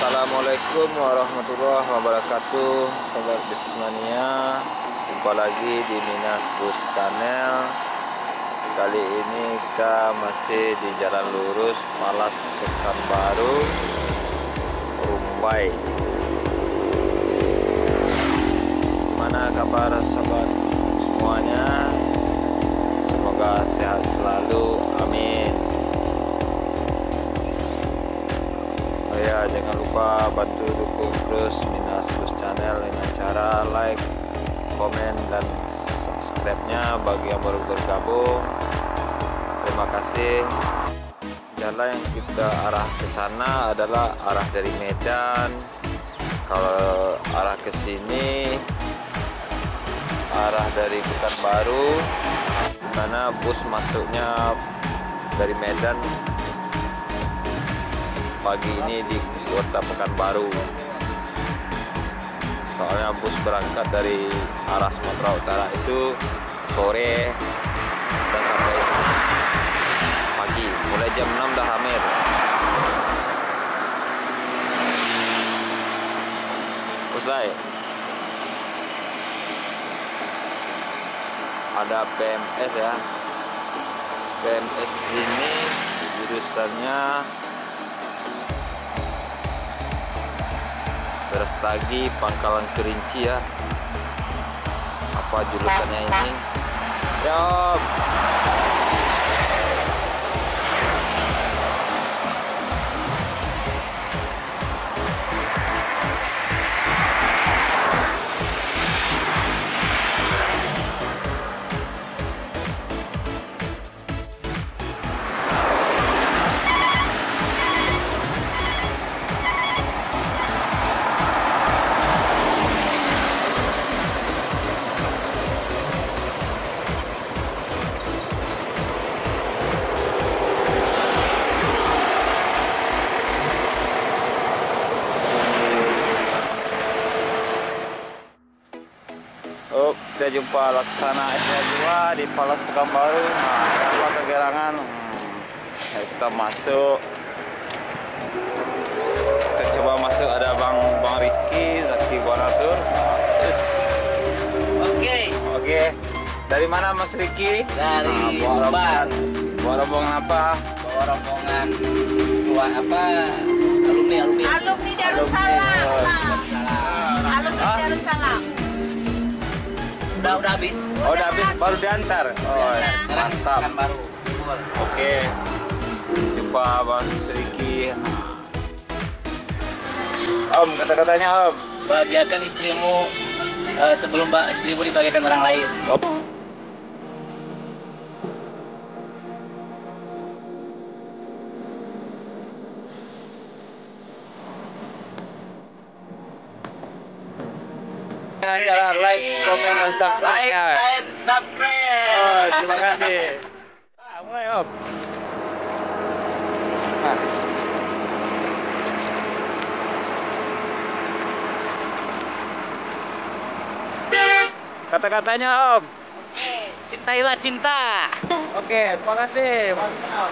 Assalamualaikum warahmatullahi wabarakatuh, Sobat Bismania. Jumpa lagi di Minas Bus Channel. Kali ini kita masih di jalan lurus Malas Pekanbaru, Rumbai. Gimana kabar sobat semuanya? Semoga sehat selalu, amin. Oh ya, jangan lupa bantu dukung terus Minas Bus Channel dengan cara like, komen, dan subscribe-nya bagi yang baru bergabung. Terima kasih. Jalan yang kita arah ke sana adalah arah dari Medan. Kalau arah ke sini arah dari Pekanbaru, karena bus masuknya dari Medan pagi ini di kota Pekanbaru. Soalnya bus berangkat dari arah Sumatera Utara itu sore dan sampai pagi, mulai jam 6 dah hamil. Bus lain ada PMS ya. PMS ini jurusannya Berestagi Pangkalan Kerinci ya. Apa julukannya ini? Yop. Kita jumpa Laksana S2 di Malas Pekanbaru. Nah, tanpa kegerangan, kita masuk. Kita coba masuk, ada Bang Riki, Zaki Bonatur. Yes. Oke. Dari mana Mas Riki? Dari Sumbar. Bawa rombongan apa? Bawa rombongan alumni Darussalam. Alumni Darussalam. Udah habis. Oh, udah habis, baru diantar. Oh, mantap. Baru. Oke. Jumpa Mas Riki. Om, kata-katanya Om. Bahagiakan istrimu sebelum istrimu dibagikan orang lain. Oh. Jangan like, komen, dan subscribe. And subscribe. Oh, terima kasih. Mulai Om. Kata-katanya Om. Cintailah cinta. Oke, terima kasih. Mantap.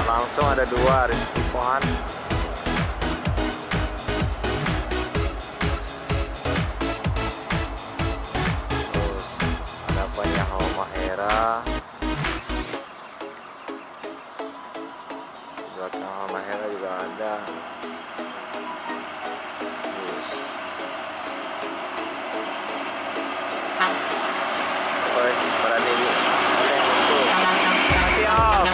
Langsung ada dua Rizky Pohan. Terus ada banyak Mahera. belakang Halmahera juga ada. Terus oi, berani oleng untuk siap.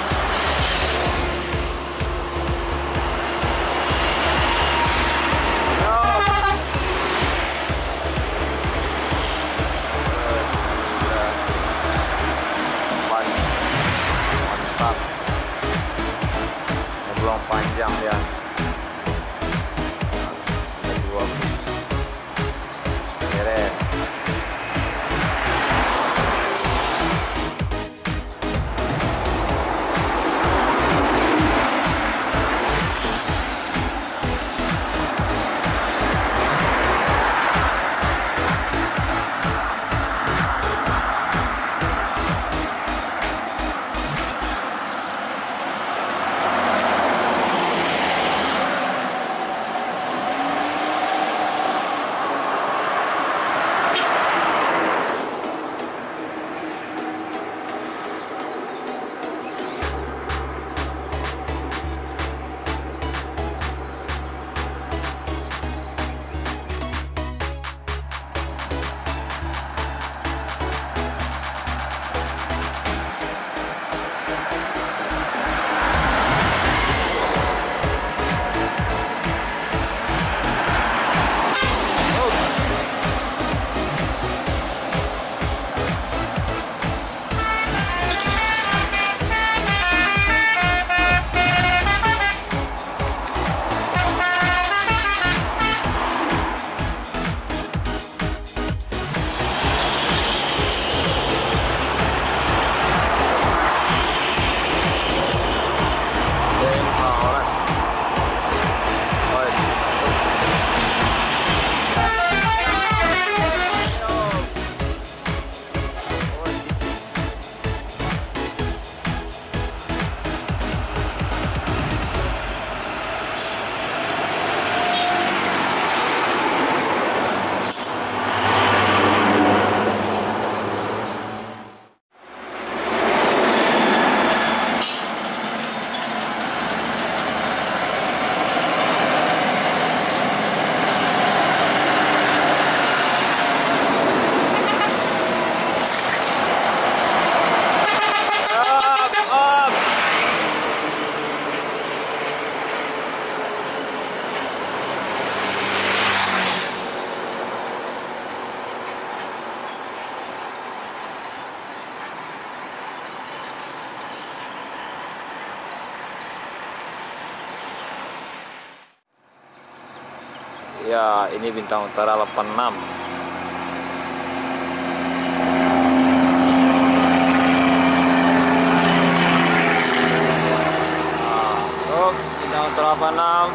Mantap, ngeblong panjang ya. Ada dua keren. Ya, ini Bintang Utara 86. Nah, Bintang Utara 86.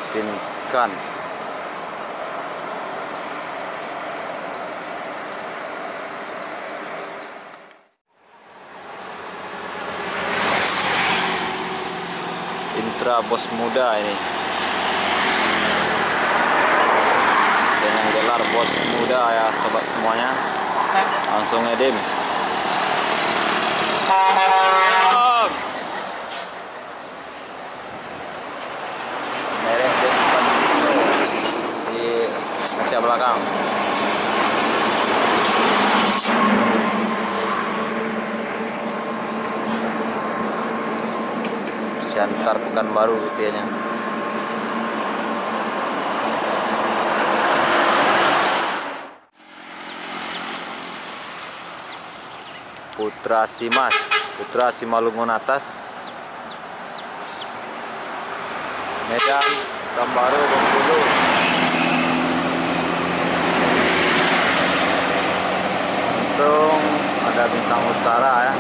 Tinkan. Intra bos muda ini dengan gelar bos muda ya sobat semuanya, langsung ngedim. Merek di kaca belakang. Siantar Pekanbaru rupiahnya. Putra Simas. Putra Simalungun Atas, Medan, Pekanbaru, Bengkulu. Langsung ada Bintang Utara ya.